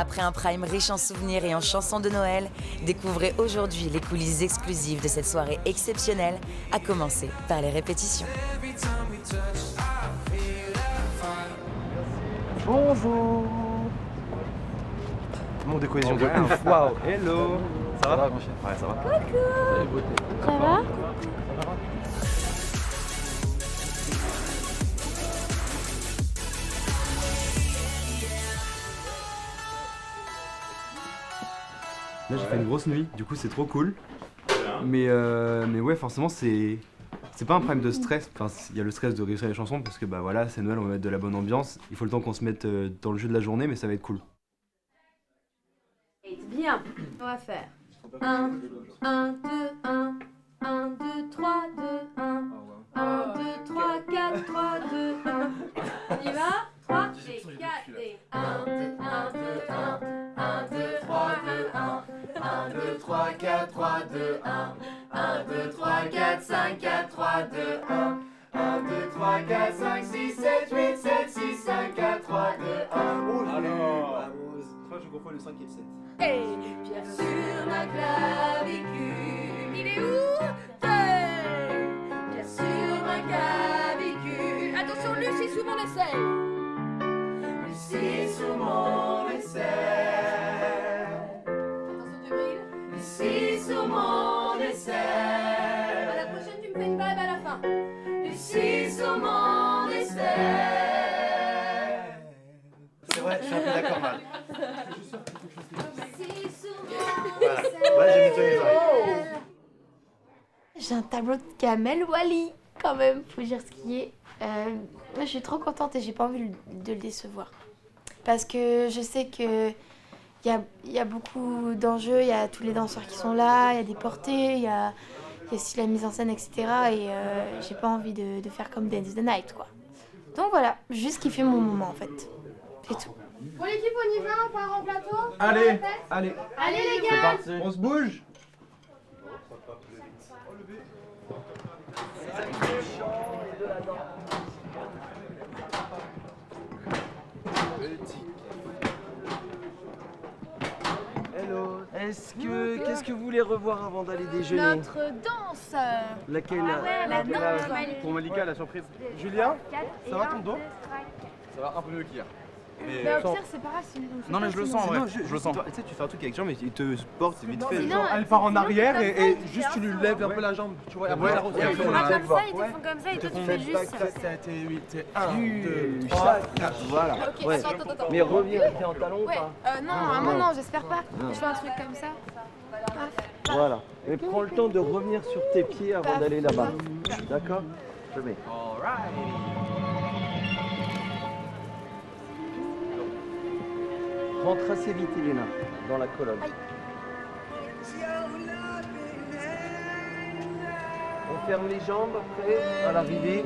Après un prime riche en souvenirs et en chansons de Noël, découvrez aujourd'hui les coulisses exclusives de cette soirée exceptionnelle, à commencer par les répétitions. Bonjour. Monde de cohésion de ouf. Waouh. Hello. Ça va? Ouais, ça va. Coucou. Ça va? Là j'ai fait une grosse nuit, du coup c'est trop cool. Mais ouais, forcément c'est pas un problème de stress. Enfin, il y a le stress de réussir les chansons parce que bah voilà, c'est Noël, on va mettre de la bonne ambiance. Il faut le temps qu'on se mette dans le jeu de la journée, mais ça va être cool. Bien, on va faire 1, 1, 2, 1, 1, 2, 3, 2, 1, 1, 2, 3, 4, 3, 2, 1. On y va? 3 et 4 et 1, 2, 1, 2, 1, 1, 2, 3, 2, 1, 1, 2, 3, 4, 3, 2, 1, 1, 2, 3, 4, 5, 4, 3, 2, 1, 1, 2, 3, 4, 5, 6, 7, 8, 7, 6, 5, 4, 3, 2, 1. Oh, alors, je confonds le 5 et le 7. Et Pierre sur ma clavicule, il est où? Pierre sur ma clavicule. Attention, Lucie sous mon aisselle. Lucie sous mon aisselle. Attention, tu brilles. Lucie sous mon aisselle. À la prochaine, tu me fais une balle à la fin. Lucie sous mon aisselle. C'est vrai, je suis un peu d'accord, mal. Voilà. Ouais, j'ai nettoyé les oreilles. J'ai un tableau de Kamel Wally, quand même, faut dire ce qui est. Moi, je suis trop contente et j'ai pas envie de le décevoir. Parce que je sais que il y a beaucoup d'enjeux, il y a tous les danseurs qui sont là, il y a des portées, il y a aussi la mise en scène, etc. Et j'ai pas envie de faire comme Dance the Night, quoi. Donc voilà, juste kiffer mon moment, en fait. C'est tout. Bon l'équipe, on y va, on part en plateau. Allez. Allez les gars. On se bouge. Hello. Qu'est-ce que vous voulez revoir avant d'aller déjeuner? Notre danse. Laquelle? La nôtre. Pour Malika, la surprise. Julien, ça va ton dos? Ça va un peu mieux qu'hier. Mais Mais au pire, c'est pas grave. non, mais je le sens, ouais. Je le sens. Tu sais, tu fais un truc avec Jean, mais il te porte vite fait. Sinon, Elle part en arrière comme ça, et tu juste fais tu lui lèves un peu la jambe, tu vois, et après Ouais. la Et retrouve. après, on Ah, a- comme ça, ils te font comme ça et toi tu fais juste. T'es 1, 2, 3, 4. Voilà. Ok, Ouais. attends. Mais reviens, t'es en talon ou Ouais, pas? non, à un moment, non, j'espère pas. Je fais un truc comme ça. Voilà. Mais prends le temps de revenir sur tes pieds avant d'aller là-bas. D'accord? Je mets. Rentre assez vite, Elena, dans la colonne. On ferme les jambes après, à l'arrivée.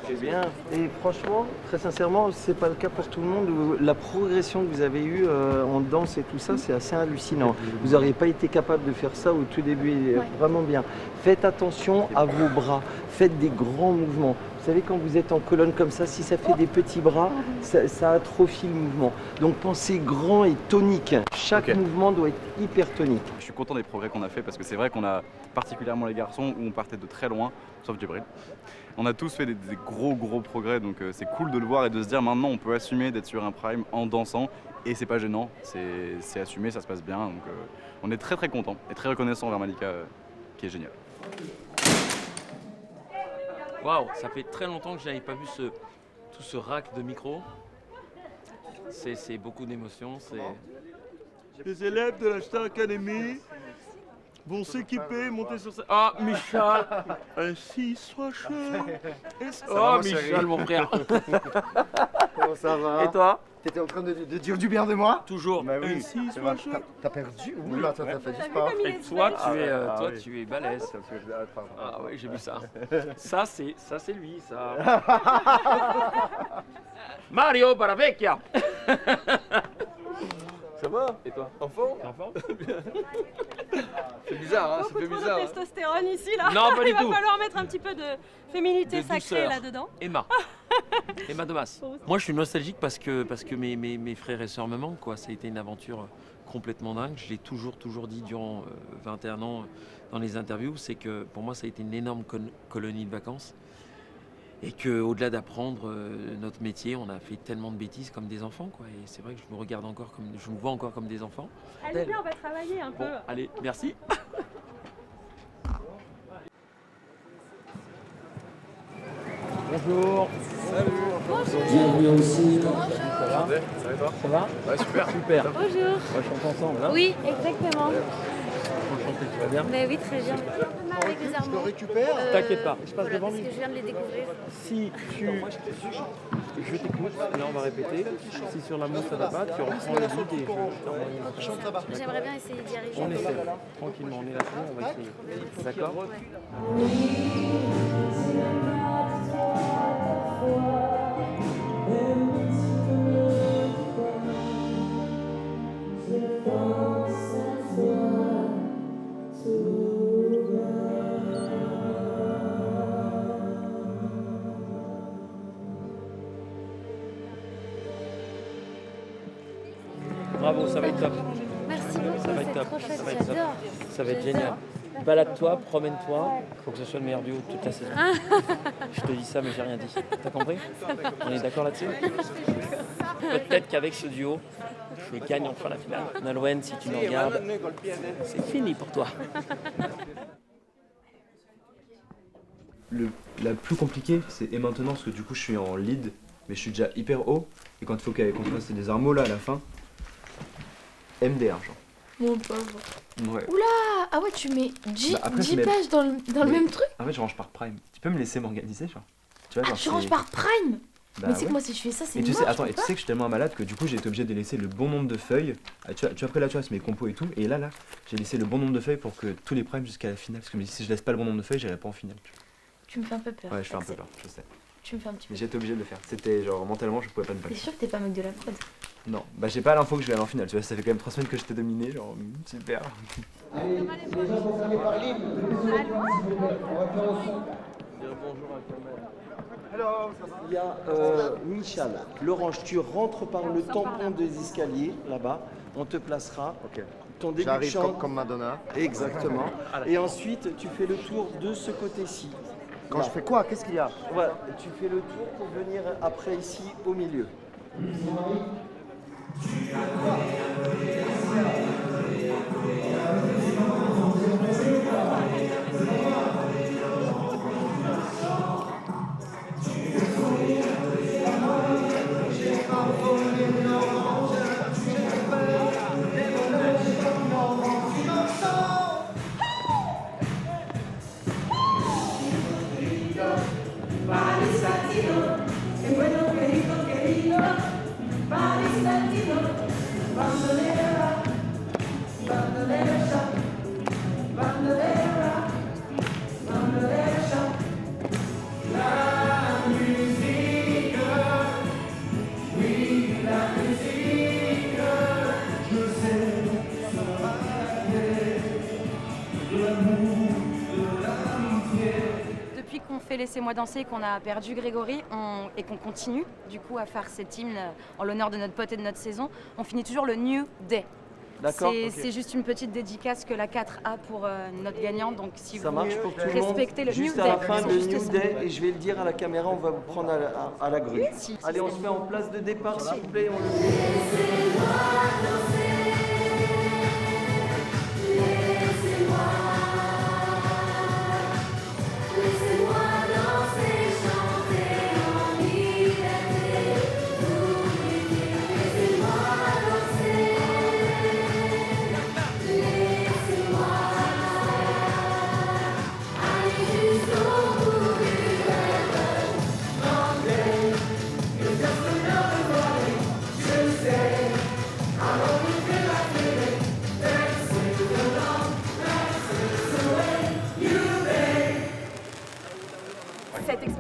C'est bien. Et franchement, très sincèrement, c'est pas le cas pour tout le monde. La progression que vous avez eue en danse et tout ça, c'est assez hallucinant. Vous n'auriez pas été capable de faire ça au tout début, vraiment bien. Faites attention à vos bras, faites des grands mouvements. Vous savez, quand vous êtes en colonne comme ça, si ça fait des petits bras, ça atrophie le mouvement. Donc pensez grand et tonique. Chaque mouvement doit être hyper tonique. Je suis content des progrès qu'on a fait parce que c'est vrai qu'on a, particulièrement les garçons, où on partait de très loin, sauf Djibril. On a tous fait des gros progrès, donc c'est cool de le voir et de se dire maintenant on peut assumer d'être sur un prime en dansant et c'est pas gênant, c'est assumé, ça se passe bien, donc on est très content et très reconnaissant envers Malika qui est génial. Waouh, ça fait très longtemps que j'avais pas vu tout ce rack de micros. C'est beaucoup d'émotions. Les élèves de la Star Academy vont s'équiper, monter sur scène. Ah, Michel. Ainsi soit Oh, Michel, mon frère. Comment ça va? Et toi? T'étais en train de dire du bien de moi? Toujours. Bah oui. Ainsi C'est vrai. soit T'as perdu? Oui, attends, t'as fait juste pas. Et toi, oui. tu es balèze. Ah oui, j'ai vu ça. Ça, c'est lui, ça. Mario Baravecchia. Ça va? Et toi? Enfant? C'est bizarre, hein? Ça fait Beaucoup trop bizarre. de testostérone ici, là. Non, pas du Il va tout. falloir mettre un petit peu de féminité De sacrée douceur. là-dedans. Emma. Emma Domas. Moi, je suis nostalgique parce que mes frères et sœurs me manquent, quoi. Ça a été une aventure complètement dingue. Je l'ai toujours dit durant 21 ans dans les interviews. C'est que pour moi, ça a été une énorme colonie de vacances. Et qu'au-delà d'apprendre notre métier, on a fait tellement de bêtises comme des enfants, quoi. Et c'est vrai que je me vois encore comme des enfants. Allez bien, on va travailler un peu. Bon, allez, merci. Bonjour. Bienvenue aussi. Ça va? Ça va et toi? Ça va? Ouais, super. Super. Bonjour. On va chanter ensemble, hein? Oui, exactement. Enchanté, tu vas bien? Mais oui, très bien. J'ai un peu mal avec les armoires. récupère. T'inquiète pas, je passe Voilà, devant parce lui. que je viens de les découvrir. Si je t'écoute, là on va répéter. Si sur l'amour ça va pas, tu reprends le lead et je t'envoie une image. J'aimerais bien essayer d'y arriver. On essaie, tranquillement, on est là, on va essayer. D'accord? Bravo, ça va être top. Merci beaucoup, Ça va être c'est top. trop chouette, Ça va être top. j'adore. Ça va être génial. Balade-toi, promène-toi. Faut que ce soit le meilleur duo de toute la saison. Je te dis ça, mais j'ai rien dit. T'as compris? On est d'accord là-dessus? Peut-être qu'avec ce duo, je gagne enfin la finale. Nolwenn, si tu nous regardes, c'est fini pour toi. La plus compliquée, c'est et maintenant, parce que du coup, je suis en lead, mais je suis déjà hyper haut. Et quand il faut qu'on fasse des armeaux là à la fin, MDR, genre. Mon pauvre. Ouais. Ah ouais, tu mets 10, Bah, après, je 10 mets- pages dans le même truc? En fait, je range par prime. Tu peux me laisser m'organiser, genre? Tu vois, Ah, genre, tu c'est- ranges par prime? Bah Mais c'est ouais. que moi, si je fais ça, c'est Et tu mort, sais, je attends, peux et tu pas. sais que je suis tellement malade que du coup j'ai été obligé de laisser le bon nombre de feuilles. Ah, après là tu vois c'est mes compos et tout. Et là j'ai laissé le bon nombre de feuilles pour que tous les primes jusqu'à la finale. Parce que je me dis si je laisse pas le bon nombre de feuilles j'irai pas en finale. Tu me fais un peu peur. Ouais je fais un peu Axel. peur, je sais. Tu me fais un petit peu. Mais j'ai été obligé de le faire. C'était genre mentalement je pouvais pas ne pas T'es le faire. sûr que t'es pas mec de la prod? Non, bah j'ai pas l'info que je vais aller en finale. Tu vois ça fait quand même 3 semaines que je t'ai dominé, genre super. Allez, les gens vont finir par l'hymne. On va faire ensemble. Il y a Michal. Laurence, tu rentres par le tampon des escaliers, là-bas. On te placera. Ok. Ton début de J'arrive chant. comme Madonna. Exactement. Et ensuite, tu fais le tour de ce côté-ci. Quand Là. je fais quoi? Qu'est-ce qu'il y a? Voilà, tu fais le tour pour venir après ici au milieu. Depuis qu'on fait Laissez-moi danser et qu'on a perdu Grégory et qu'on continue du coup à faire cet hymne en l'honneur de notre pote et de notre saison, on finit toujours le New Day. D'accord, ok. C'est juste une petite dédicace que la 4 a pour notre gagnant, donc si Ça vous marche pour tout le monde. respectez le Juste New à Day. la fin, c'est le juste New ça. Day, et je vais le dire à la caméra, on va vous prendre à la grue. Si. Allez, on se met en place de départ, s'il vous plaît. On le fait. Laissez-moi danser, chanter en liberté,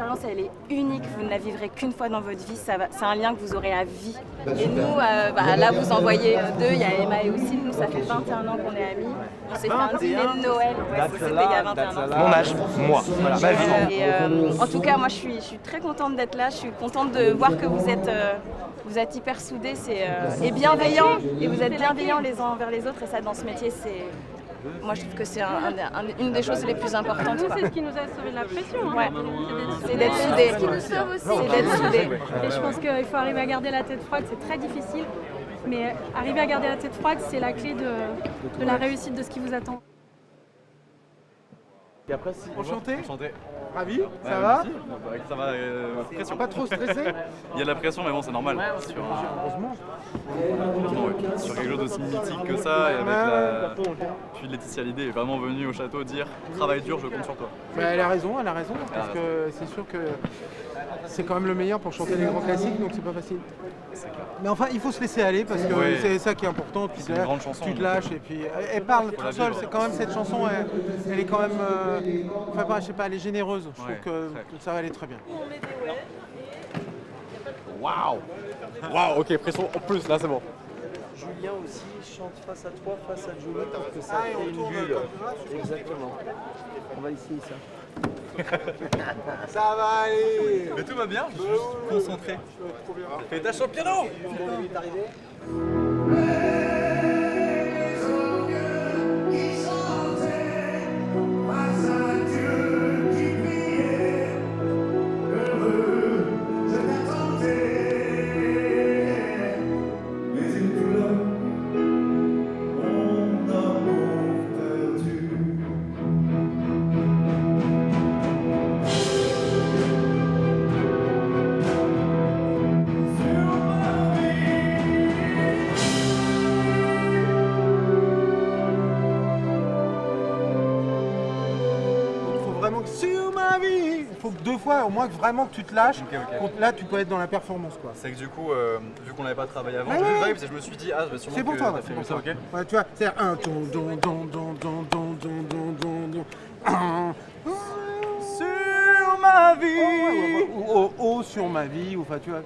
expérience, elle est unique. Vous ne la vivrez qu'une fois dans votre vie. C'est un lien que vous aurez à vie. Et nous, là, vous en voyez deux. Il y a Emma et Oussine. Nous, ça fait 21 ans qu'on est amis. On s'est fait un dîner de Noël. Ouais, c'était il y a 21 ans. Mon âge, moi, voilà, ma vie. En tout cas, moi, je suis très contente d'être là. Je suis contente de voir que vous êtes hyper soudés et bienveillants. Et vous êtes bienveillants les uns envers les autres. Et ça, dans ce métier, moi, je trouve que c'est une des choses les plus importantes. Nous, c'est ce qui nous a sauvé de la pression. Hein. Ouais. C'est d'être soudés. C'est ce qui nous sauve aussi. C'est d'être soudés. Et je pense qu'il faut arriver à garder la tête froide. C'est très difficile. Mais arriver à garder la tête froide, c'est la clé de la réussite de ce qui vous attend. Et après, Enchanté. Ravi, ça va? Ça va, pression. Pas trop stressé? Il y a de la pression, mais bon, c'est normal. Heureusement. Sur quelque chose d'aussi mythique que ça, et avec Puis Laetitia Hallyday est vraiment venue au château dire travail dur, je compte sur toi. Mais elle a raison, parce que c'est sûr que c'est quand même le meilleur pour chanter les grands classiques, donc c'est pas facile. Mais enfin, il faut se laisser aller parce que c'est ça qui est important. Tu te lâches et puis elle parle toute seule. C'est quand même cette chanson, elle est quand même, je sais pas, elle est généreuse. Je trouve que ça va aller très bien. Waouh, ok, pression en plus là, c'est bon. Julien aussi chante face à toi, face à Julie pour que ça crée une bulle. Exactement. On va essayer ça. Ça va aller. Mais tout va bien, je suis juste concentré. Fais ta championnat. Sur ma vie. Il faut que 2 fois au moins que vraiment que tu te lâches. Là tu peux être dans la performance quoi. C'est que du coup, vu qu'on n'avait pas travaillé avant, je me suis dit je vais sûrement c'est pour toi, t'as fait ça, ok. Ouais, tu vois, c'est un sur ma vie ou sur ma vie ou enfin tu vois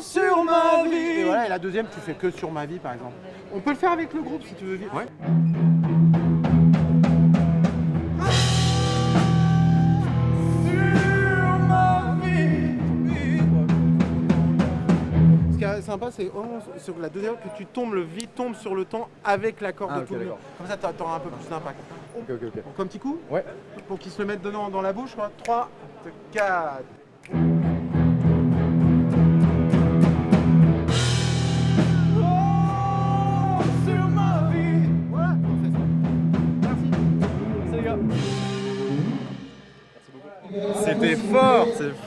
sur ma vie. Et voilà, et la deuxième tu fais que sur ma vie par exemple. On peut le faire avec le groupe si tu veux. Ouais. Ce qui est sympa, c'est sur la deuxième que tu tombes, le vide tombe sur le temps avec l'accord de tout le monde. Comme ça, tu auras un peu plus d'impact. Encore un petit coup? Ouais. Pour qu'ils se le mettent dedans dans la bouche, 3, 4. Sur ma vie. Voilà, merci. Merci les gars. C'était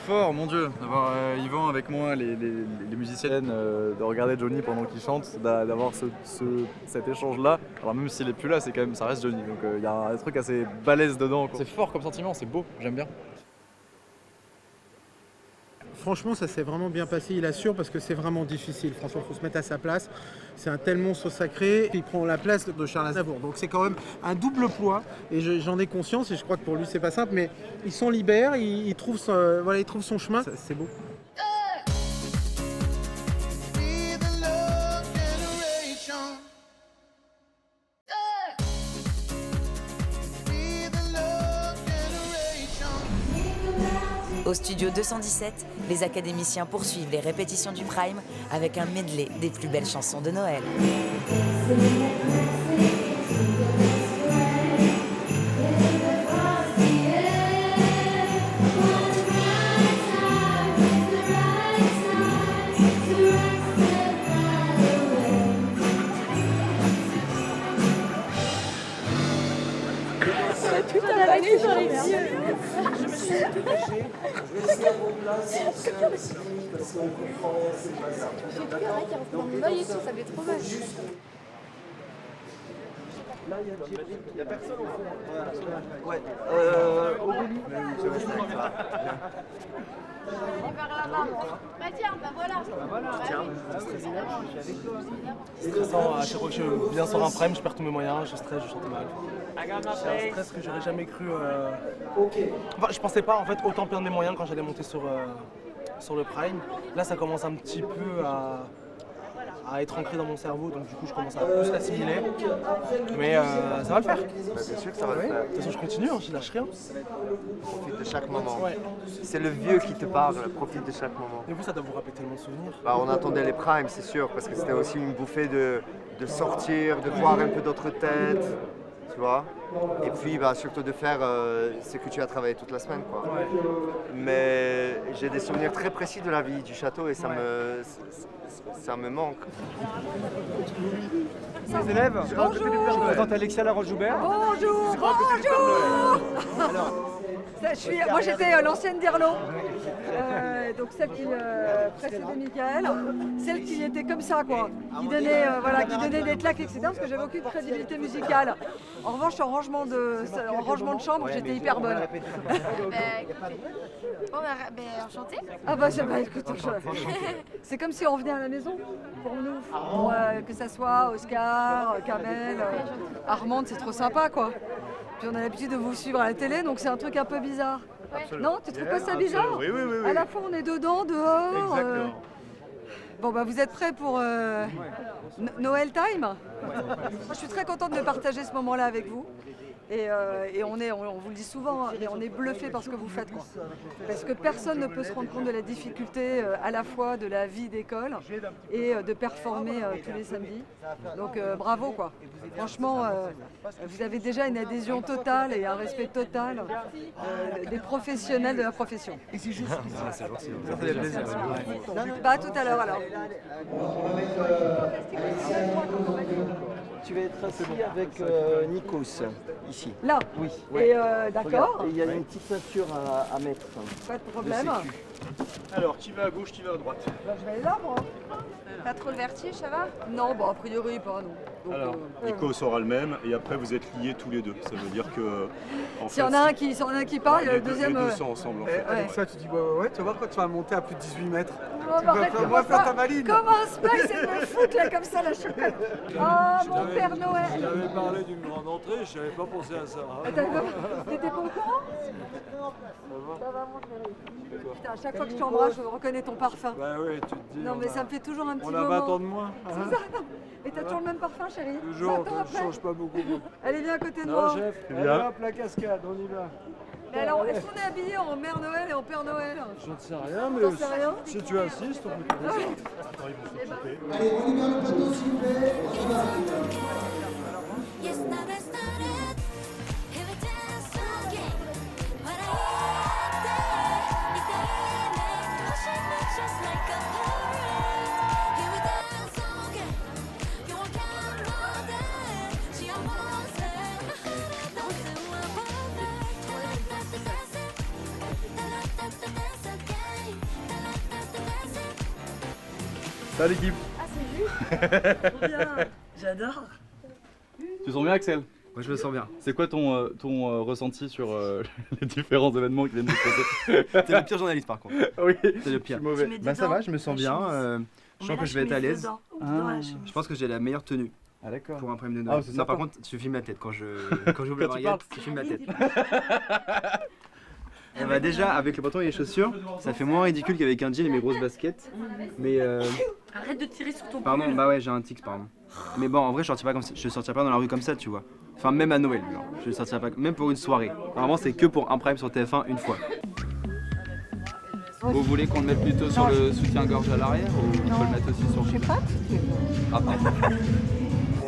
fort, mon Dieu, d'avoir Yvan avec moi, les musiciennes, de regarder Johnny pendant qu'il chante, d'avoir cet échange-là. Alors même s'il est plus là, c'est quand même, ça reste Johnny, donc il y a un truc assez balèze dedans. C'est fort comme sentiment, c'est beau, j'aime bien. Franchement, ça s'est vraiment bien passé, il assure, parce que c'est vraiment difficile. Franchement, il faut se mettre à sa place. C'est un tel monstre sacré, il prend la place de Charles Aznavour. Donc c'est quand même un double poids, et j'en ai conscience, et je crois que pour lui, c'est pas simple, mais il s'en libère, il trouve son chemin. C'est beau. Au studio 217, les académiciens poursuivent les répétitions du Prime avec un medley des plus belles chansons de Noël. Toute la vanille sur les yeux. Je me suis tout caché. Je vais laisser vos places. C'est parce qu'on comprend, c'est pas ça. J'ai cru qu'il y en a qui rentrent dans mon œil et tout, ça fait trop mal. Là, il y a Djibril, il n'y a personne au fond. Ouais. Aurélie. Bah tiens, bah voilà. C'est stressant, à chaque fois que je viens sur un prime, je perds tous mes moyens, je stresse, je chante mal. C'est un stress que j'aurais jamais cru. Enfin, je pensais pas en fait autant perdre mes moyens quand j'allais monter sur le prime. Là, ça commence un petit peu à être ancré dans mon cerveau, donc du coup je commence à plus l'assimiler. Mais ça va le faire. Bien sûr que ça va le faire. De toute façon, je continue, hein, je lâche rien. Profite de chaque moment. Ouais. C'est le vieux qui te parle, profite de chaque moment. Et vous, ça doit vous rappeler tellement de souvenirs. Bah, on attendait les primes, c'est sûr, parce que c'était aussi une bouffée de sortir, de voir un peu d'autres têtes, tu vois. Et puis bah, surtout de faire ce que tu as travaillé toute la semaine, quoi. Ouais. Mais j'ai des souvenirs très précis de la vie du château et ça me manque. Les élèves, je vous présente Alexia Laroche-Joubert. Bonjour, bonjour. Moi j'étais l'ancienne d'Irlo, donc celle qui précédait Michael, celle qui était comme ça quoi, qui donnait des claques etc. parce que j'avais aucune crédibilité musicale. En revanche en rangement de chambre j'étais hyper bonne. Enchanté. Ah bah écoute, c'est comme si on revenait à la maison pour nous, que ça soit Oscar, Kamel, Armande, c'est trop sympa quoi. Puis on a l'habitude de vous suivre à la télé, donc c'est un truc un peu bizarre. Non, tu trouves pas ça bizarre? Oui. À la fois on est dedans, dehors. Exactement. Bon bah vous êtes prêts pour Noël Time? Moi je suis très contente de partager ce moment-là avec vous. Et on vous le dit souvent, mais on est bluffé par ce que vous faites, quoi. Parce que personne ne peut se rendre compte de la difficulté à la fois de la vie d'école et de performer tous les samedis. Donc bravo quoi. Franchement, vous avez déjà une adhésion totale et un respect total des professionnels de la profession. C'est gentil, ça fait plaisir. Bah à tout à l'heure alors. Tu vas être assis avec Nikos, ici. Là? Oui. Et d'accord. Il y a une petite ceinture à mettre. Pas de problème. Alors, qui va à gauche, qui va à droite? Bah, je vais aller là, moi. Pas trop le vertige, ça va? Non, bah a priori pas, non. Donc, Alors, Nico sera le même et après vous êtes liés tous les deux. Ça veut dire que. S'il y en a un qui part, il y a le deuxième. Les deux sont ensemble en fait. Alexa, tu dis ouais, tu vas voir quand tu vas monter à plus de 18 mètres. On va faire ta maline. Commence pas, essaie de me foutre là comme ça la chapelle. Ah mon Père Noël. J'avais parlé d'une grande entrée, je n'avais pas pensé à ça. T'étais pas au courant? Ça va mon chéri. Putain, à chaque fois que je t'embrasse, je reconnais ton parfum. Bah oui, tu te dis. Non mais ça me fait toujours un petit moment. On a 20 ans de moins. C'est ça, non. Et t'as toujours le même parfum, chérie? Toujours, ça ne change pas beaucoup. Allez, viens à côté de moi. moi. Chef, allez hop, la cascade, on y va. Mais alors, est-ce qu'on est habillé en Mère Noël et en Père Noël? Je ne sais rien, mais T'en sais rien si tu insistes, on peut te laisser. Allez, on y va le plateau, s'il vous plaît. Salut l'équipe. Ah c'est lui. Trop bien. J'adore. Tu sens bien Axel? Moi je me sens bien. C'est quoi ton ressenti sur les différents événements qui viennent de se passer? T'es le pire journaliste par contre. Oui, c'est le pire. Mauvais. Bah ça va, je me sens bien. Je sens que je vais être à l'aise. Je pense que j'ai la meilleure tenue. Ah d'accord. Pour un prime de Noël. Non par contre, tu filmes ma tête quand j'ouvre la mariette, tu filmes ma tête. Et bah déjà avec le pantalon et les chaussures, ça fait moins ridicule qu'avec un jean et mes grosses baskets. Mais Arrête de tirer sur ton pardon, bah ouais j'ai un tic pardon. Mais bon en vrai je sortirais pas dans la rue comme ça tu vois. Enfin même à Noël, genre. Je sortirais pas, même pour une soirée. Vraiment c'est que pour un prime sur TF1 une fois. Vous voulez qu'on le mette plutôt sur le soutien-gorge à l'arrière ou on peut le mettre aussi sur le... Je sais pas. Ah,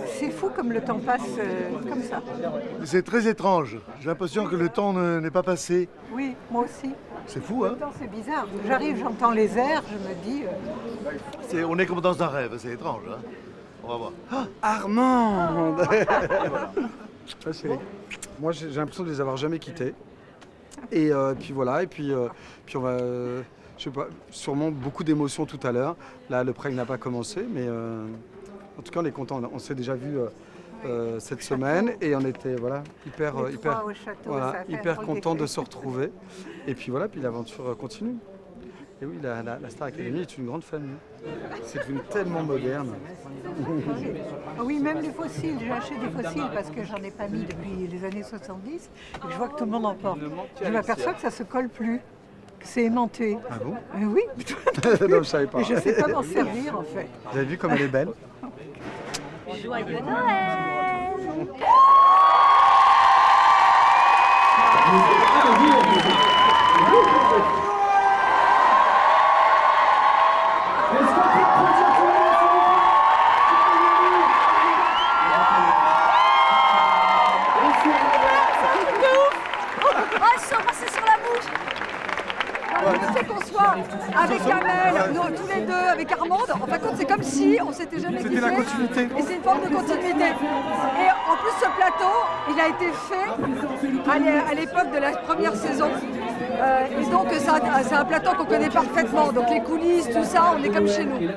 C'est fou comme le temps passe comme ça. C'est très étrange. J'ai l'impression que le temps n'est pas passé. Oui, moi aussi. C'est fou, hein? Le temps, c'est bizarre. J'arrive, j'entends les airs, je me dis... On est comme dans un rêve, c'est étrange, hein? On va voir. Ah, Armande. Moi, j'ai l'impression de les avoir jamais quittés. Et puis voilà, et puis on va... je sais pas, sûrement beaucoup d'émotions tout à l'heure. Là, le prime n'a pas commencé, mais... En tout cas, on est content. On s'est déjà vu cette semaine et on était hyper content de se retrouver. Et puis voilà, puis l'aventure continue. Et oui, la Star Academy est une grande famille. C'est devenu tellement moderne. Ah oui, même les fossiles. J'ai acheté des fossiles parce que j'en ai pas mis depuis les années 70 et que je vois que tout le monde en porte. Je m'aperçois que ça se colle plus, que c'est aimanté. Ah bon? Oui. Non, je savais pas. Et je sais pas m'en servir en fait. Vous avez vu comme elle est belle? Joyeux Noël! C'est qu'on soit avec Amel, nous, tous les deux, avec Armande, en fin de compte, c'est comme si on s'était jamais quittés. C'était la continuité. Et c'est une forme de continuité. Et en plus, ce plateau, il a été fait à l'époque de la première saison. Et donc, c'est un plateau qu'on connaît parfaitement. Donc, les coulisses, tout ça, on est comme chez nous.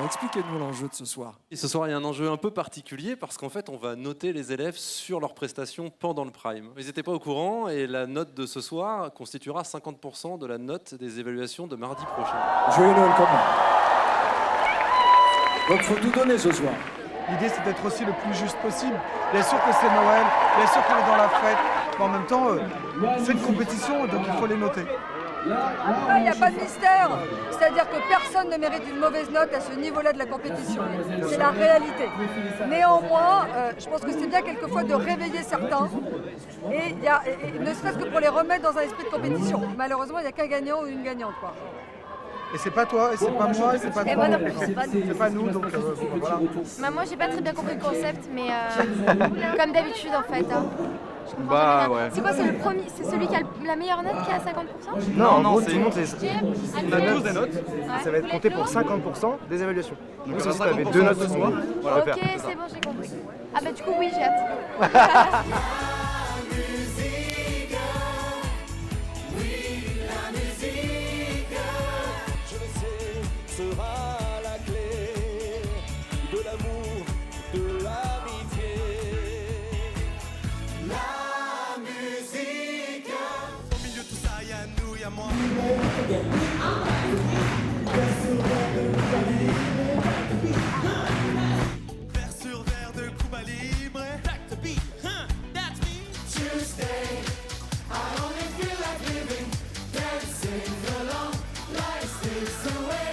Expliquez-nous l'enjeu de ce soir. Et ce soir, il y a un enjeu un peu particulier parce qu'en fait, on va noter les élèves sur leurs prestations pendant le prime. Ils n'étaient pas au courant et la note de ce soir constituera 50% de la note des évaluations de mardi prochain. Joyeux Noël commun. Donc, il faut tout donner ce soir. L'idée, c'est d'être aussi le plus juste possible. Bien sûr que c'est Noël, bien sûr qu'on est dans la fête, mais en même temps, c'est une compétition, donc il faut les noter. Il n'y a pas de mystère. C'est-à-dire que personne ne mérite une mauvaise note à ce niveau-là de la compétition. C'est la réalité. Néanmoins, je pense que c'est bien quelquefois de réveiller certains, et ne serait-ce que pour les remettre dans un esprit de compétition. Malheureusement, il n'y a qu'un gagnant ou une gagnante, quoi. Et c'est pas toi, et c'est pas moi, et c'est pas toi. moi non plus, c'est pas nous, donc voilà. Bah, moi j'ai pas très bien compris le concept, mais comme d'habitude en fait. Hein. Bah ouais. C'est quoi, c'est le premier, c'est celui qui a la meilleure note qui est à 50%? Non, en gros, c'est tout le monde, on a tous des notes. ça va être compté pour 50% des évaluations. Donc ça ça si sera t'avais 50% deux notes ce ce soir. soir. Voilà, Ok, faire, c'est bon, j'ai compris. Ah bah du coup oui, j'ai hâte. Sera la clé de l'amour, de l'amitié. La musique. Au milieu de tout ça, y'a nous, y'a moi. Vers sur verre de Cuba Libre. Back to beat, that's me. Tuesday, I only feel like living, dancing along. Life slips away.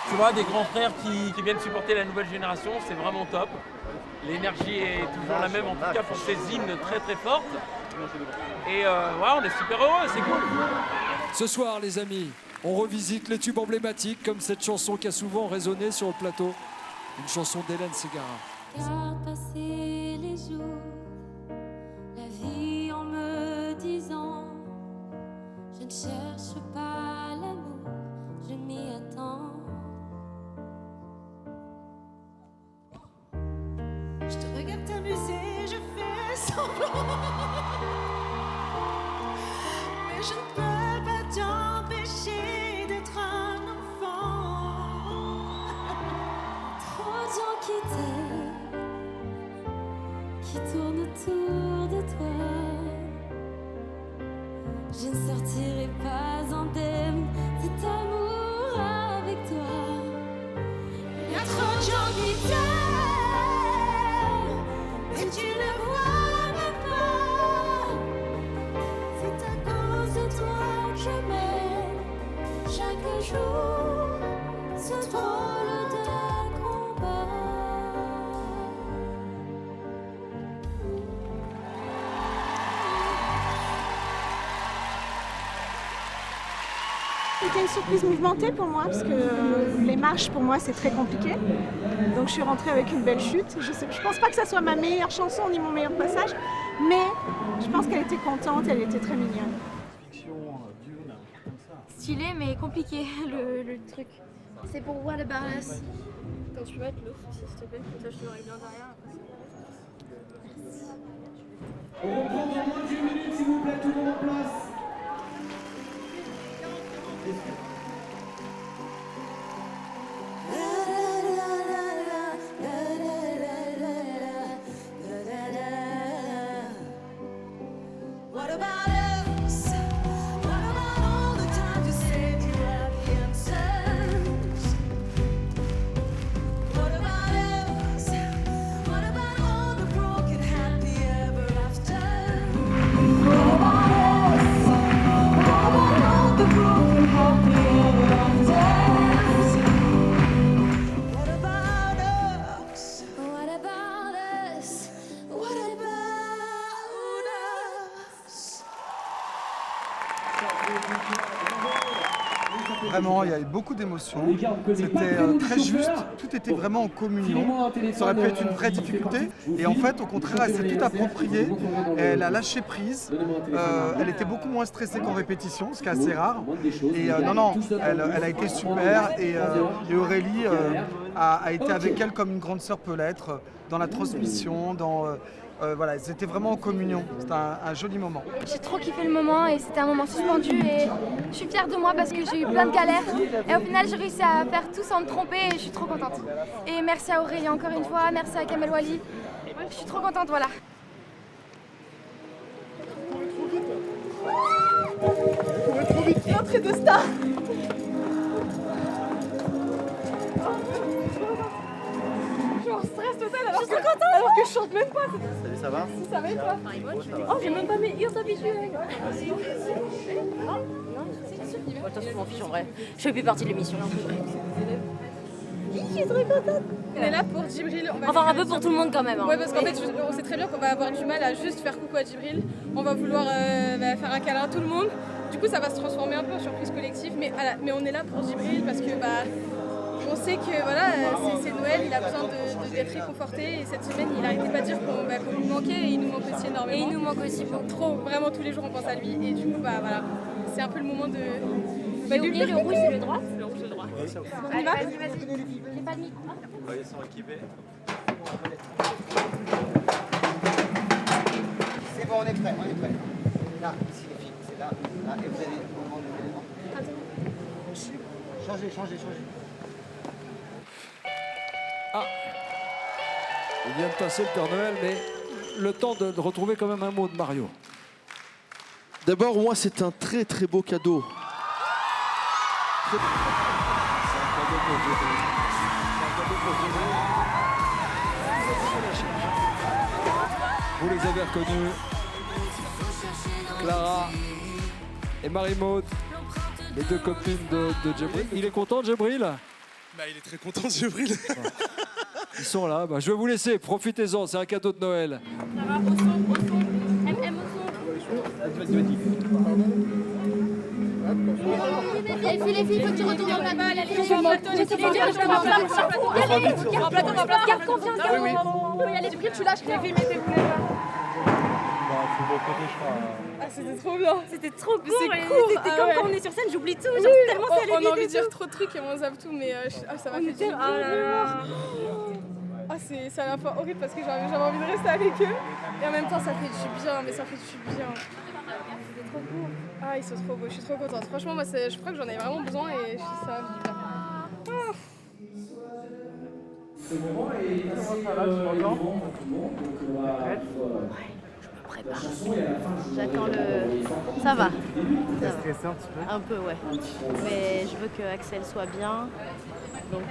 Tu vois, des grands frères qui viennent supporter la nouvelle génération, c'est vraiment top. L'énergie est toujours la même, en tout cas pour ces hymnes très très fortes. Et ouais, on est super heureux, c'est cool. Ce soir, les amis, on revisite les tubes emblématiques comme cette chanson qui a souvent résonné sur le plateau. Une chanson d'Hélène Ségara. Regarde passer les jours, la vie en me disant, je ne cherche pas l'amour, je m'y attends. Je te regarde t'amuser, je fais semblant, mais je ne peux pas t'empêcher d'être un enfant. Trop de gens qui t'aiment, qui tournent autour de toi. Je ne sortirai pas c'était une surprise mouvementée pour moi parce que les marches pour moi c'est très compliqué. Donc je suis rentrée avec une belle chute. Je pense pas que ça soit ma meilleure chanson ni mon meilleur passage, mais je pense qu'elle était contente, elle était très mignonne. Stylé mais compliqué le truc. C'est pour What About Us. Attends, tu peux mettre l'eau s'il te plaît, comme ça je te l'aurai bien derrière. On reprend dans moins d'1 minute, s'il vous plaît, tout le monde en place. What about us? What about all the times you said you had the answers? What about us? What about all the broken happy ever after? What about us? What about all the broken happy ever after? What about us? What about us? What about us? Vraiment, il y avait beaucoup d'émotions. C'était très juste. Tout était vraiment en communion. Ça aurait pu être une vraie difficulté. Et en fait, au contraire, elle s'est tout appropriée. Elle a lâché prise. Elle était beaucoup moins stressée qu'en répétition, ce qui est assez rare. Et non, elle a été super. Et Aurélie a été avec elle comme une grande sœur peut l'être, dans la transmission, voilà, c'était vraiment en communion, c'était un joli moment. J'ai trop kiffé le moment et c'était un moment suspendu et je suis fière de moi parce que j'ai eu plein de galères et au final j'ai réussi à faire tout sans me tromper et je suis trop contente. Et merci à Aurélie encore une fois, merci à Kamel Wally, je suis trop contente, voilà. L'entrée de star. Je suis en stress total alors que je chante même pas. Salut, ça va? Ça va et toi? Oh, j'ai même pas mes ears habitués. De toute façon, je m'en fiche en vrai. Je fais plus partie de l'émission. Je suis trop contente. On est là pour Djibril. Enfin, un peu pour tout le monde quand même. Hein. Ouais, parce qu'en fait, on sait très bien qu'on va avoir du mal à juste faire coucou à Djibril. On va vouloir faire un câlin à tout le monde. Du coup, ça va se transformer un peu en surprise collective. Mais on est là pour Djibril parce que on sait que voilà, c'est Noël, il a besoin d'être réconforté. Et cette semaine, il n'arrêtait pas de dire qu'on lui manquait et il nous manque aussi énormément. Et il nous manque aussi trop. Vraiment, tous les jours, on pense à lui. Et du coup, voilà, c'est un peu le moment de. J'ai oublié le rouge, c'est le droit. Le rouge, c'est le droit. On y va? Vas-y. J'ai pas de micro. Ils sont équipés. C'est bon, on est prêt. Là, ici les filles, c'est là, et vous allez au moment de l'élément. Changez. Ah, il vient de passer le Père Noël, mais le temps de retrouver quand même un mot de Mario. D'abord, moi, c'est un très très beau cadeau. Vous les avez reconnus, Clara et Marie-Maud, les deux copines de Djibril. Il est content, Djibril? Bah, il est très content, Djibril. Ils sont là, je vais vous laisser, profitez-en, c'est un cadeau de Noël. Les filles, il faut que tu retournes en bas. Garde confiance, Djibril, tu lâches les filles, mettez-vous les bas. Ah, c'était trop bien. C'était trop cool. C'est court. C'était comme quand on est sur scène, j'oublie tout. Oui, Genre, tellement ça allait on vite a envie et de dire tout. trop de trucs et on zappe tout, mais ça m'a fait était- du bien. ah là là. Ah, c'est à la fois horrible parce que j'avais envie de rester avec eux et en même temps ça fait du bien, mais ça fait du bien. C'était trop cool. Ah, ils sont trop beaux, je suis trop contente. Franchement, moi, je crois que j'en ai vraiment besoin et ça va vite bien. Ah. Ce moment est assez J'attends le... Ça va. T'es stressé un petit peu? Un peu, ouais. Mais je veux que Axel soit bien. Donc,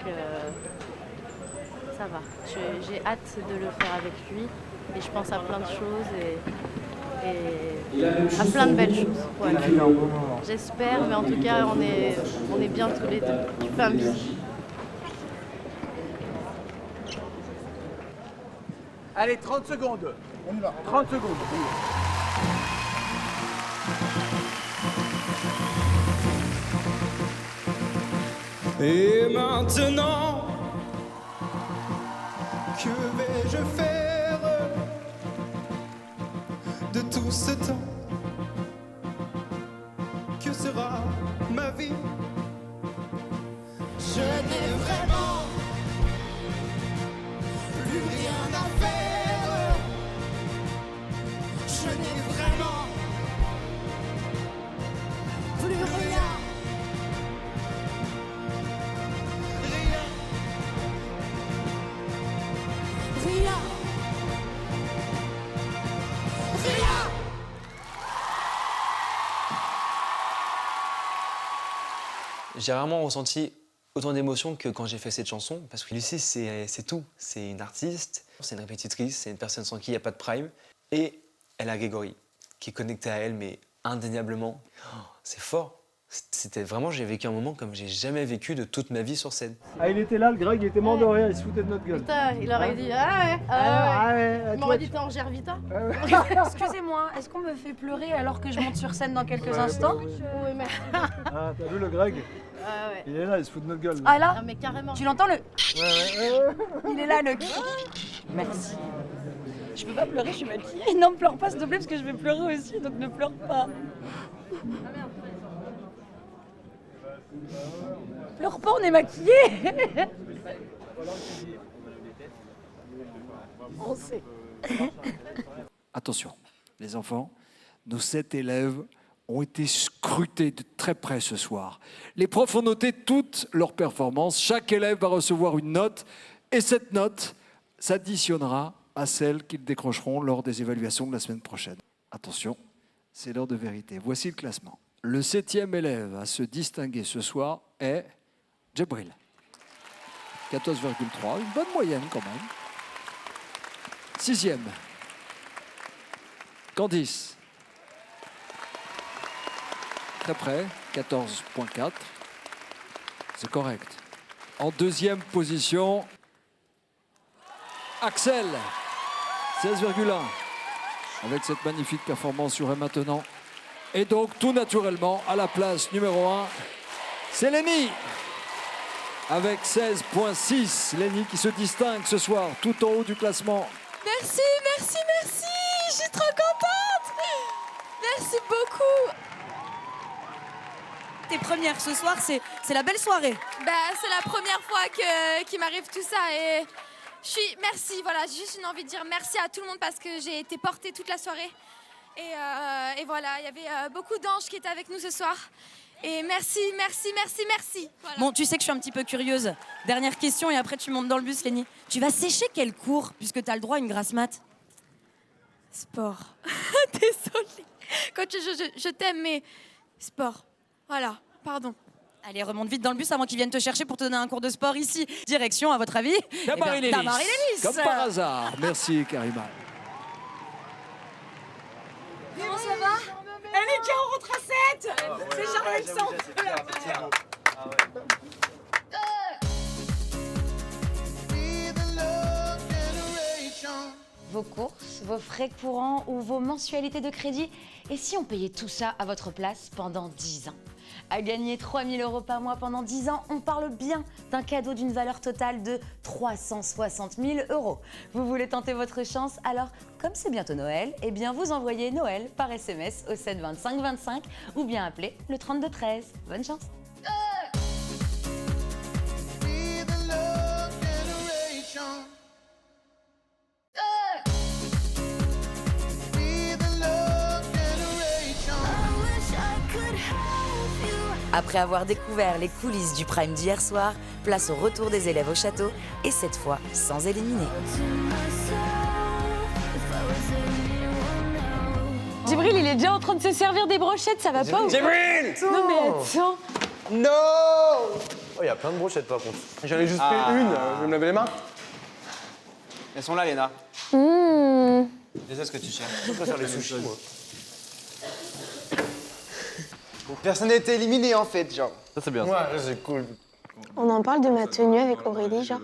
ça va. J'ai hâte de le faire avec lui. Et je pense à plein de choses et à plein de belles choses. Voilà. J'espère, mais en tout cas, on est bien tous les deux. Tu fais un bisou. Allez, 30 secondes. On y va. 30 secondes. Et maintenant, que vais-je faire de tout ce temps? Que sera ma vie? Je n'ai vraiment plus rien à faire. Je n'ai vraiment plus rien. Rien. Rien. Rien. J'ai rarement ressenti autant d'émotions que quand j'ai fait cette chanson, parce que Lucie, c'est tout. C'est une artiste, c'est une répétitrice, c'est une personne sans qui il n'y a pas de prime. Et elle a Grégory, qui est connecté à elle, mais indéniablement. Oh, c'est fort. C'était vraiment, j'ai vécu un moment comme j'ai jamais vécu de toute ma vie sur scène. Ah, il était là, le Greg, il était mort de rire, il se foutait de notre gueule. Putain, il aurait dit ah ouais, il m'aurait dit t'es en Gervita. Excusez-moi, est-ce qu'on me fait pleurer alors que je monte sur scène dans quelques instants? Oui, merci. Ah, t'as vu le Greg? Ah ouais. Il est là, il se fout de notre gueule. Ah là? Ah mais carrément. Tu l'entends le? Il est là le. Merci. Je peux pas pleurer, je suis maquillée. Non, pleure pas s'il te plaît parce que je vais pleurer aussi, donc ne pleure pas. Pleure pas, on est maquillés. On sait. Attention, les enfants, nos 7 élèves ont été scrutés de très près ce soir. Les profs ont noté toutes leurs performances. Chaque élève va recevoir une note et cette note s'additionnera à celle qu'ils décrocheront lors des évaluations de la semaine prochaine. Attention, c'est l'heure de vérité. Voici le classement. Le 7e élève à se distinguer ce soir est Djibril. 14,3, une bonne moyenne quand même. 6e, Candice. Très près, 14,4. C'est correct. En 2e position, Axel, 16,1. Avec cette magnifique performance sur Et Maintenant. Et donc, tout naturellement, à la place numéro 1, c'est Lénie. Avec 16,6. Lénie qui se distingue ce soir, tout en haut du classement. Merci, merci, merci. Je suis trop contente. Merci beaucoup. Tes premières ce soir, c'est la belle soirée. Bah, c'est la première fois qu'il m'arrive tout ça et merci. Voilà, j'ai juste une envie de dire merci à tout le monde parce que j'ai été portée toute la soirée. Et voilà, il y avait beaucoup d'anges qui étaient avec nous ce soir. Et merci, merci, merci, merci. Voilà. Bon, tu sais que je suis un petit peu curieuse. Dernière question et après tu montes dans le bus, Lénie. Tu vas sécher quel cours puisque tu as le droit à une grasse mat? Sport. Désolée. Coach, je t'aime, mais sport. Voilà, pardon. Allez, remonte vite dans le bus avant qu'ils viennent te chercher pour te donner un cours de sport ici. Direction, à votre avis? Tamarin-Lélis. Tamarin-Lélis. Comme par hasard. Merci, Karima. Comment ça va? Annika, on rentre à 7. C'est Charlotte qui s'en Vos courses, vos frais courants ou vos mensualités de crédit. Et si on payait tout ça à votre place pendant 10 ans? À gagner 3 000 € par mois pendant 10 ans, on parle bien d'un cadeau d'une valeur totale de 360 000 €. Vous voulez tenter votre chance? Alors, comme c'est bientôt Noël, eh bien vous envoyez Noël par SMS au 7 25 25 ou bien appelez le 32 13. Bonne chance! Après avoir découvert les coulisses du Prime d'hier soir, place au retour des élèves au château, et cette fois sans éliminer. Djibril, il est déjà en train de se servir des brochettes, ça va pas ou Djibril! Non mais attends. Non! Oh, il y a plein de brochettes par contre. J'en ai juste pris une, je vais me laver les mains. Elles sont là, Léna. Déjà ce que tu cherches. Je préfère les sushis, moi. Personne n'a été éliminé en fait, genre. Ça c'est bien. Ouais, c'est cool. On en parle de ma tenue avec Aurélie, genre.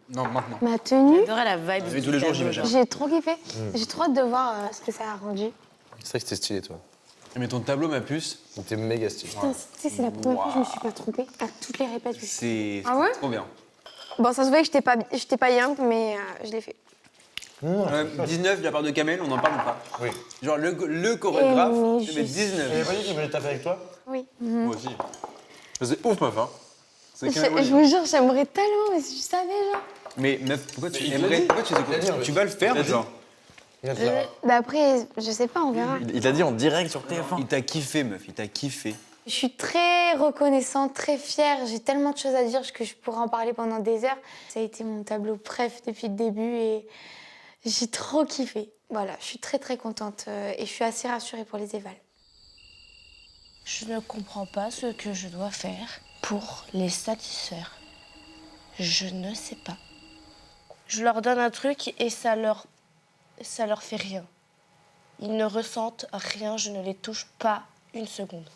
Non, maintenant. Ma tenue. J'adorais la vibe. Tu fais tous les jours, j'imagine. J'ai trop kiffé. J'ai trop hâte de voir ce que ça a rendu. C'est vrai que c'était stylé, toi. Mais ton tableau, ma puce, c'était méga stylé. Putain, tu sais, c'est la première fois que je me suis pas trompée. À toutes les répètes, je me suis c'est Ah ouais trop bien. Bon, ça se voyait que j'étais pas young, mais je l'ai fait. 19 de la part de Kamel, on en parle ou pas? Oui. Genre le chorégraphe, mais je mets 19. Il avait pas dit qu'il voulait taper avec toi? Oui. Moi aussi. C'est ouf, meuf, hein. C'est Je Kamel. vous jure, j'aimerais tellement, mais si je savais, genre. Mais meuf, pourquoi tu Il aimerais? l'a dit. Pourquoi tu sais quoi? Tu vas le faire, genre? Bah après, je sais pas, on verra. Il t'a dit en direct sur TF1. Il t'a kiffé, meuf, il t'a kiffé. Je suis très reconnaissante, très fière. J'ai tellement de choses à dire que je pourrais en parler pendant des heures. Ça a été mon tableau préf depuis le début et j'ai trop kiffé. Voilà, je suis très très contente et je suis assez rassurée pour les évals. Je ne comprends pas ce que je dois faire pour les satisfaire. Je ne sais pas. Je leur donne un truc et ça leur fait rien. Ils ne ressentent rien, je ne les touche pas une seconde.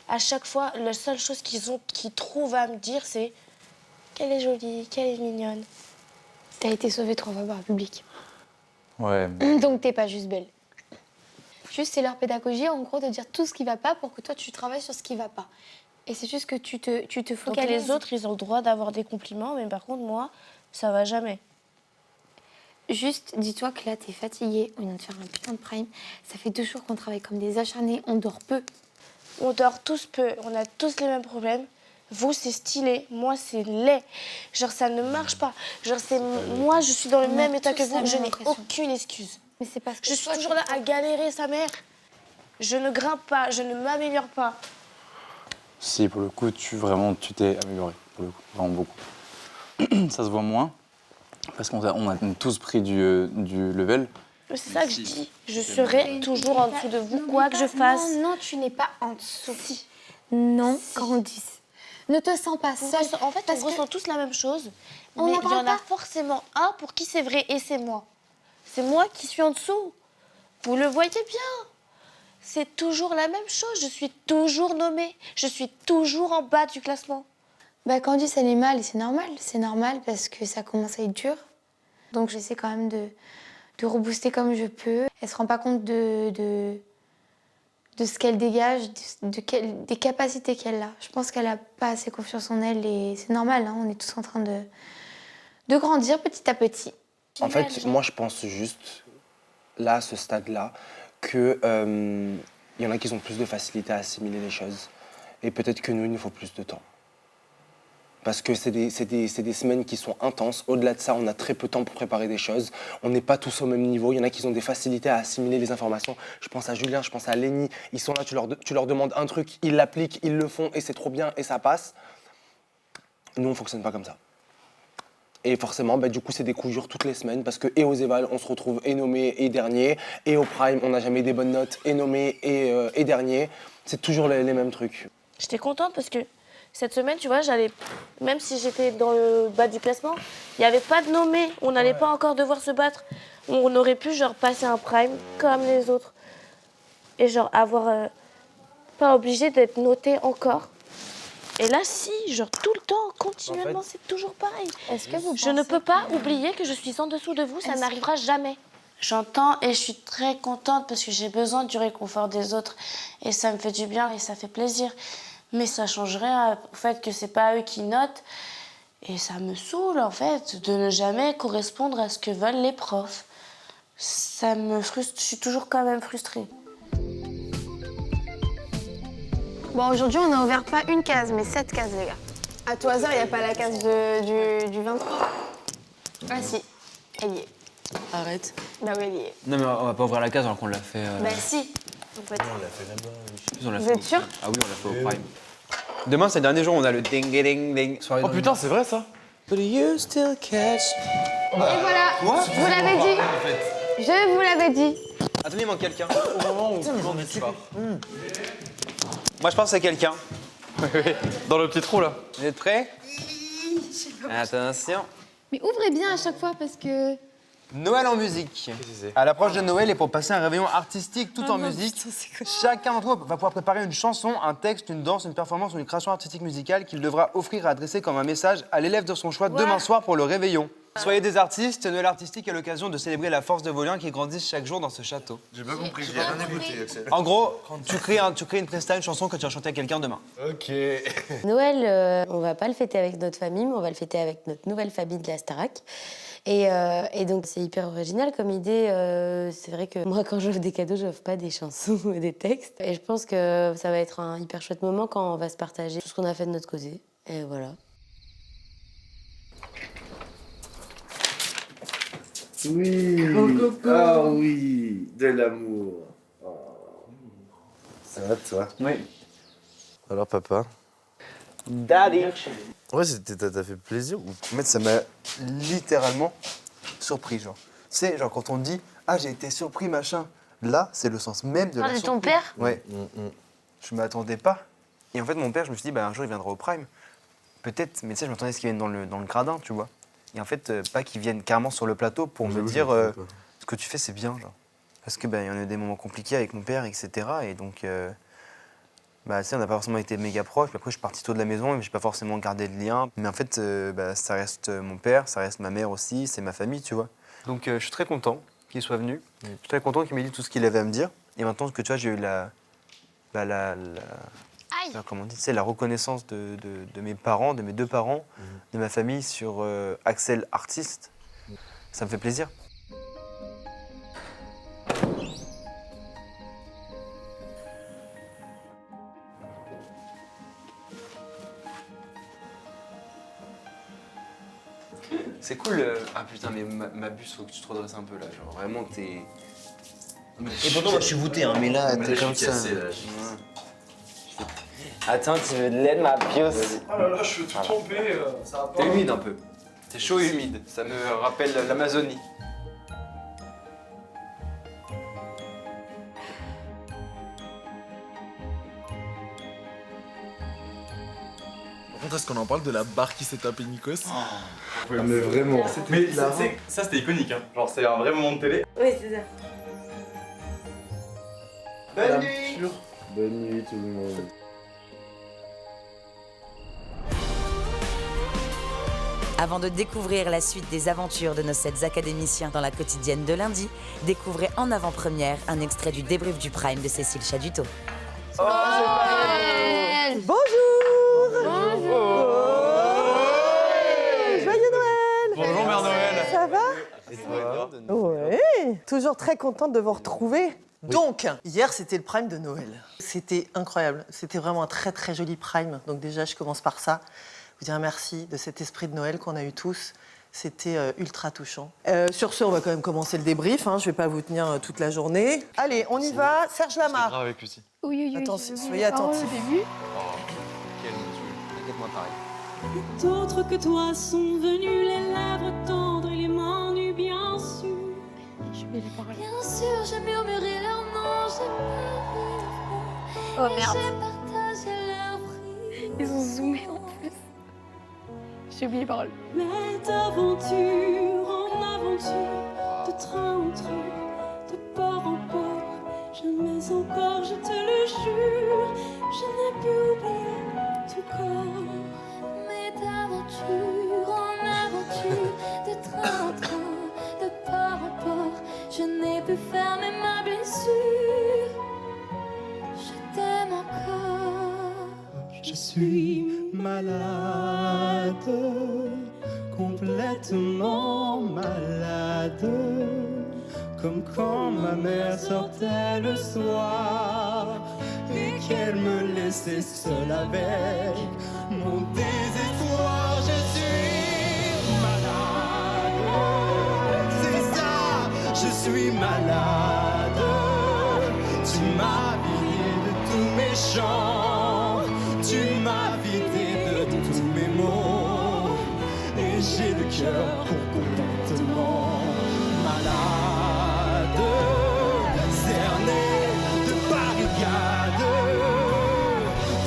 À chaque fois, la seule chose qu'ils trouvent à me dire, c'est qu'elle est jolie, qu'elle est mignonne. T'as été sauvée 3 fois par le public. Ouais. Donc t'es pas juste belle. Juste, c'est leur pédagogie, en gros, de dire tout ce qui va pas pour que toi, tu travailles sur ce qui va pas. Et c'est juste que tu te Donc focalises. les autres, ils ont le droit d'avoir des compliments, mais par contre, moi, ça va jamais. Juste, dis-toi que là, t'es fatiguée, on vient de faire un putain de prime. Ça fait 2 jours qu'on travaille comme des acharnés, on dort peu. On dort tous peu, on a tous les mêmes problèmes. Vous, c'est stylé, moi, c'est laid. Genre, ça ne marche pas. Genre, moi, je suis dans le On a même état que tous la vous, je même n'ai impression. aucune excuse. Mais c'est parce que Je suis toi, toujours là à galérer, sa mère. Je ne grimpe pas, je ne m'améliore pas. Si, pour le coup, tu t'es amélioré, pour le coup, vraiment beaucoup. Ça se voit moins, parce qu'on a tous pris du level. Mais c'est ça que je dis. Je serai toujours en dessous de vous, quoi que je fasse. Non, tu n'es pas en dessous. Non, Candice. Ne te sens pas seule. En fait, parce on ressent tous la même chose, On mais n'en il y parle en a pas. forcément un pour qui c'est vrai, et c'est moi. C'est moi qui suis en dessous. Vous le voyez bien. C'est toujours la même chose. Je suis toujours nommée. Je suis toujours en bas du classement. Bah, Candice, elle est mal et c'est normal. C'est normal parce que ça commence à être dur. Donc j'essaie quand même de rebooster comme je peux. Elle se rend pas compte de ce qu'elle dégage, des capacités qu'elle a. Je pense qu'elle a pas assez confiance en elle et c'est normal, hein, on est tous en train de grandir petit à petit. En fait, moi je pense juste, là, à ce stade-là, que y en a qui ont plus de facilité à assimiler les choses. Et peut-être que nous, il nous faut plus de temps. Parce que c'est des semaines qui sont intenses. Au-delà de ça, on a très peu de temps pour préparer des choses. On n'est pas tous au même niveau. Il y en a qui ont des facilités à assimiler les informations. Je pense à Julien, je pense à Lénie. Ils sont là, tu leur demandes un truc, ils l'appliquent, ils le font et c'est trop bien et ça passe. Nous, on ne fonctionne pas comme ça. Et forcément, du coup, c'est des coups durs toutes les semaines parce que et aux évals, on se retrouve et nommé et dernier. Et au prime, on n'a jamais des bonnes notes et nommé et dernier. C'est toujours les mêmes trucs. J'étais contente parce que cette semaine, tu vois, même si j'étais dans le bas du classement, il n'y avait pas de nommé. On n'allait pas encore devoir se battre. On aurait pu passer un prime comme les autres. Et avoir pas obligé d'être noté encore. Et là, si, tout le temps, continuellement, c'est toujours pareil. Est-ce que je ne peux pas oublier que je suis en dessous de vous, ça n'arrivera jamais. J'entends et je suis très contente parce que j'ai besoin du réconfort des autres. Et ça me fait du bien et ça fait plaisir. Mais ça change rien au fait que c'est pas eux qui notent. Et ça me saoule, en fait, de ne jamais correspondre à ce que veulent les profs. Ça me frustre, je suis toujours quand même frustrée. Bon, aujourd'hui, on n'a ouvert pas une case, mais 7 cases, les gars. À tout hasard, il n'y a pas la case du 23. Ah si, elle y est. Arrête. Bah oui, elle y est. Non, mais on va pas ouvrir la case alors qu'on l'a fait. Bah si. En fait. On l'a fait là-bas. Vous êtes sûr? Ah oui, on l'a fait au prime. Demain, c'est le dernier jour, on a le ding-a-ding-ding. Oh putain, c'est vrai ça? Et voilà, je vous l'avais dit. Je vous l'avais dit. Attendez, il manque quelqu'un. Au moment où on ne dit pas. Moi, je pense que c'est quelqu'un. Dans le petit trou là. Vous êtes prêts? Attention. Mais ouvrez bien à chaque fois parce que... Noël en musique. À l'approche de Noël et pour passer un réveillon artistique tout en musique, chacun d'entre vous va pouvoir préparer une chanson, un texte, une danse, une performance ou une création artistique musicale qu'il devra offrir et adresser comme un message à l'élève de son choix demain soir pour le réveillon. Soyez des artistes, Noël artistique est l'occasion de célébrer la force de vos liens qui grandissent chaque jour dans ce château. J'ai pas compris, j'ai rien écouté, Axel. En gros, tu crées une presta, une chanson que tu vas chanter à quelqu'un demain. Ok. Noël, on va pas le fêter avec notre famille, mais on va le fêter avec notre nouvelle famille de la Starac. Et donc c'est hyper original comme idée. C'est vrai que moi, quand j'offre des cadeaux, j'offre pas des chansons ou des textes. Et je pense que ça va être un hyper chouette moment quand on va se partager tout ce qu'on a fait de notre côté. Et voilà. Oui. Oh oui, de l'amour. Oh. Ça va toi? Oui. Alors papa? Daddy. Ouais, t'as fait plaisir ou... En fait, ça m'a littéralement surpris, genre. Tu sais, genre quand on dit « Ah, j'ai été surpris, machin », là, c'est le sens même de la surprise. De ton père? Ouais. Je m'attendais pas. Et en fait, mon père, je me suis dit, bah, un jour, il viendra au Prime. Peut-être, mais tu sais, je m'attendais à ce qu'il vienne dans le gradin, tu vois. Et en fait, pas qu'il vienne carrément sur le plateau pour me dire ce que tu fais, c'est bien, genre. Parce que, bah, il y en a eu des moments compliqués avec mon père, etc. Et donc... Bah, tu sais, on n'a pas forcément été méga proches. Puis après, je suis parti tôt de la maison et j'ai pas forcément gardé le lien. Mais en fait, bah, ça reste mon père, ça reste ma mère aussi, c'est ma famille, tu vois. Donc, je suis très content qu'il soit venu. Je suis très content qu'il m'ait dit tout ce qu'il avait à me dire. Et maintenant que tu vois, j'ai eu comment on dit, tu sais, la reconnaissance de mes parents, de mes deux parents, de ma famille sur Axel artiste. Ça me fait plaisir. C'est cool. Ah putain, mais ma buse, faut que tu te redresses un peu là. Genre vraiment, t'es. Et pourtant, moi je suis voûté, hein, mais là, t'es comme ça. Attends, tu veux de l'aide, ma pieuse? Oh là là, je suis tout tombé, ça va pas. T'es humide un peu. T'es chaud et humide. Ça me rappelle l'Amazonie. Par contre, est-ce qu'on en parle de la barre qui s'est tapée Nikos? Mais vraiment. Mais ça, c'était iconique, hein. Genre, c'est un vrai moment de télé. Oui, c'est ça. Bonne nuit. Bonne nuit tout le monde. Avant de découvrir la suite des aventures de nos 7 académiciens dans la quotidienne de lundi, découvrez en avant-première un extrait du débrief du Prime de Cécile Chaduto. Joyeux Noël! Bonjour Mère Noël! Ça va? Oui, toujours très contente de vous retrouver. Donc, hier, c'était le Prime de Noël. C'était incroyable. C'était vraiment un très, très joli Prime. Donc déjà, je commence par ça. Vous dire merci de cet esprit de Noël qu'on a eu tous. C'était ultra touchant. Sur ce, on va quand même commencer le débrief. Hein. Je ne vais pas vous tenir toute la journée. Allez, on y va. Serge Lama. Grave avec Lucie. Oui. Attention, soyez attentifs. Quel monsieur. T'inquiète-moi, pareil. D'autres que toi sont venus, les lèvres tendres et les mains nues, bien sûr. Bien sûr, j'ai murmuré leur nom, j'ai pleuré. Oh merde. J'ai partagé leur prix. Ils ont zoomé en plus. J'ai oublié les paroles. Mais d'aventure en aventure, de train en train, de port en port, jamais encore, je te le jure, je n'ai pu oublier tout corps. Mais d'aventure en aventure, de train en train, de port en port, je n'ai pu fermer ma blessure. Je t'aime encore. Je suis malade, complètement malade, comme quand ma mère sortait le soir et qu'elle me laissait seule avec mon désespoir. Je suis malade, c'est ça, je suis malade. Tu m'as vidé de tous mes chants, tu m'as vidé de tous mes mots, et j'ai le cœur pour contentement. Malade, cerné de barricades,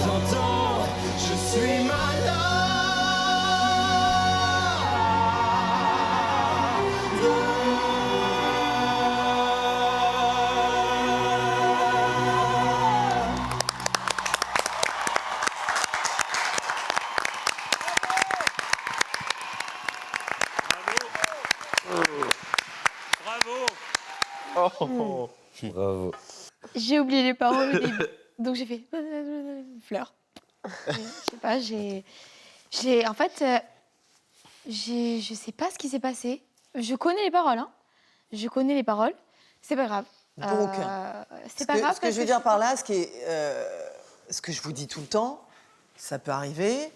t'entends, je suis Oh. Bravo. J'ai oublié les paroles au début. Donc j'ai fait fleur. Je sais pas, en fait, je sais pas ce qui s'est passé. Je connais les paroles, hein. Je connais les paroles. C'est pas grave. Donc, c'est pas grave. Ce que je veux dire par là, ce que je vous dis tout le temps, ça peut arriver.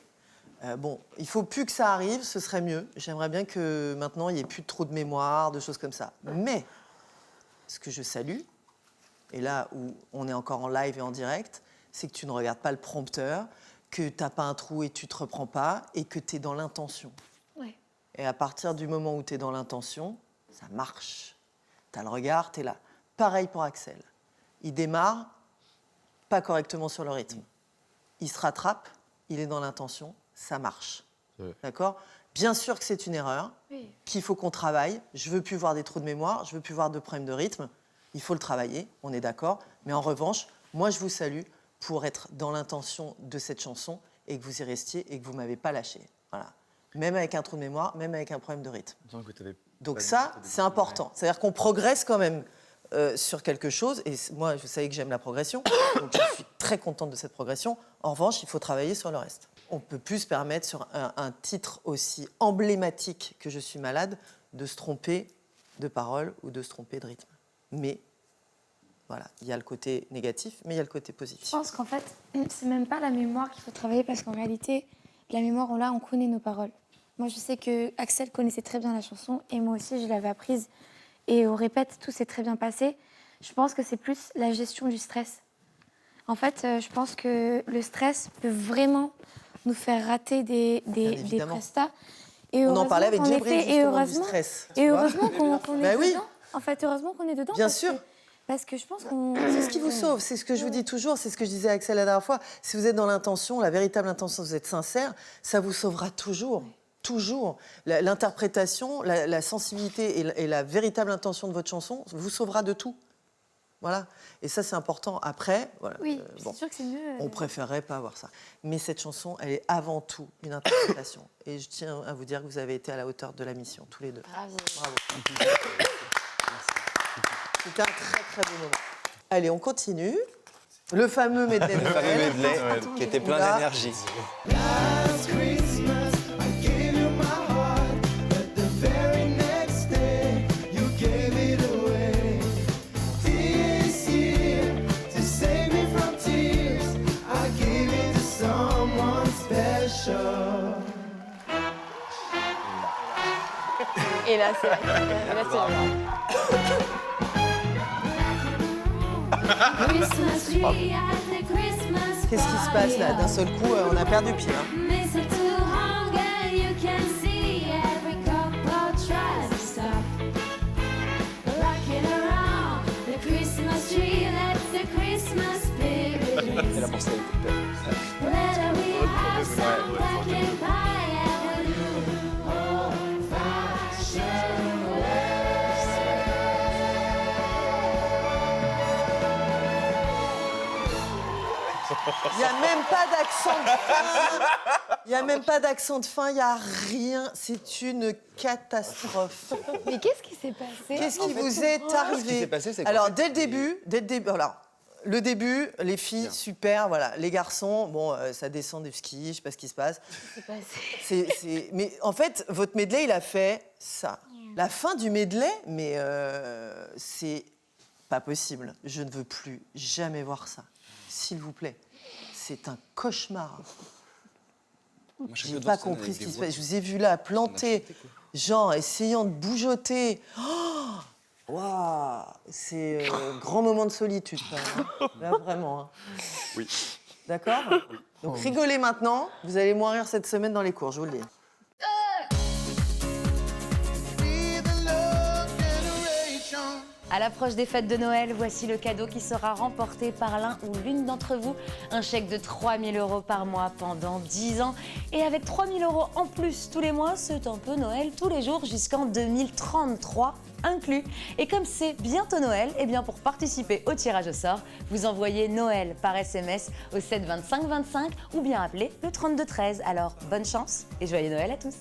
Bon, il faut plus que ça arrive, ce serait mieux. J'aimerais bien que maintenant, il n'y ait plus trop de mémoire, de choses comme ça. Mais, ce que je salue, et là où on est encore en live et en direct, c'est que tu ne regardes pas le prompteur, que tu n'as pas un trou et tu ne te reprends pas, et que tu es dans l'intention. Ouais. Et à partir du moment où tu es dans l'intention, ça marche. Tu as le regard, tu es là. Pareil pour Axel. Il démarre pas correctement sur le rythme. Il se rattrape, il est dans l'intention, ça marche. Ouais. D'accord ? Bien sûr que c'est une erreur, Oui. qu'il faut qu'on travaille. Je veux plus voir des trous de mémoire, je veux plus voir de problèmes de rythme. Il faut le travailler, on est d'accord. Mais en revanche, moi, je vous salue pour être dans l'intention de cette chanson et que vous y restiez et que vous ne m'avez pas lâché. Voilà. Même avec un trou de mémoire, même avec un problème de rythme. Donc ça, c'est important. C'est-à-dire qu'on progresse quand même sur quelque chose. Et moi, vous savez que j'aime la progression. Donc je suis très contente de cette progression. En revanche, il faut travailler sur le reste. On ne peut plus se permettre sur un titre aussi emblématique que Je suis malade de se tromper de parole ou de se tromper de rythme. Mais voilà, il y a le côté négatif, mais il y a le côté positif. Je pense qu'en fait, c'est même pas la mémoire qu'il faut travailler parce qu'en réalité, la mémoire, on connaît nos paroles. Moi, je sais que Axel connaissait très bien la chanson et moi aussi, je l'avais apprise. Et au répète, tout s'est très bien passé. Je pense que c'est plus la gestion du stress. En fait, je pense que le stress peut vraiment nous faire rater des prestats. Et on en parlait avec Djibril, justement, du stress. Et heureusement qu'on est oui. dedans. En fait, heureusement qu'on est dedans. Bien sûr. Parce que je pense qu'on... C'est ce qui vous sauve, c'est ce que je vous dis toujours, c'est ce que je disais à Axel la dernière fois. Si vous êtes dans l'intention, la véritable intention, vous êtes sincère, ça vous sauvera toujours. Toujours. L'interprétation, la sensibilité et la véritable intention de votre chanson vous sauvera de tout. Voilà. Et ça, c'est important. Après, voilà, oui, c'est sûr que c'est mieux. On préférerait pas avoir ça. Mais cette chanson, elle est avant tout une interprétation. Et je tiens à vous dire que vous avez été à la hauteur de la mission, tous les deux. Bravo. Bravo. C'était un très, très beau moment. Allez, on continue. Le fameux medley de Le fameux Noël. medley qui était plein Là. d'énergie. Last Christmas, I gave you my heart, but the very next day, you gave it away. This year, to save me from tears, I gave it to someone special. Et là, c'est vrai. Qu'est-ce qui se passe là? D'un seul coup, on a perdu pied. Hein. Et la pensée Il n'y a même pas d'accent de fin. Il n'y a même pas d'accent de fin, il n'y a rien. C'est une catastrophe. Mais qu'est-ce qui s'est passé? Qu'est-ce qui vous est arrivé? Ce qui s'est passé, c'est Alors, dès le début, alors, le début, les filles, super, voilà. Les garçons, bon, ça descend du ski, je sais pas ce qui se passe. Mais en fait, votre medley, il a fait ça. La fin du medley, mais c'est pas possible. Je ne veux plus jamais voir ça. S'il vous plaît. C'est un cauchemar. Je n'ai pas compris ce qui se passe. Je vous ai vu là, planter, genre, essayant de bougeoter. Waouh, c'est un grand moment de solitude, quand même, hein. Là, vraiment. Hein. Oui. D'accord? Donc, rigolez maintenant. Vous allez moins rire cette semaine dans les cours, je vous le dis. À l'approche des fêtes de Noël, voici le cadeau qui sera remporté par l'un ou l'une d'entre vous. Un chèque de 3 000 € par mois pendant 10 ans. Et avec 3 000 € en plus tous les mois, c'est un peu Noël tous les jours jusqu'en 2033 inclus. Et comme c'est bientôt Noël, eh bien pour participer au tirage au sort, vous envoyez Noël par SMS au 7 25 25 ou bien appelez le 32 13. Alors bonne chance et joyeux Noël à tous.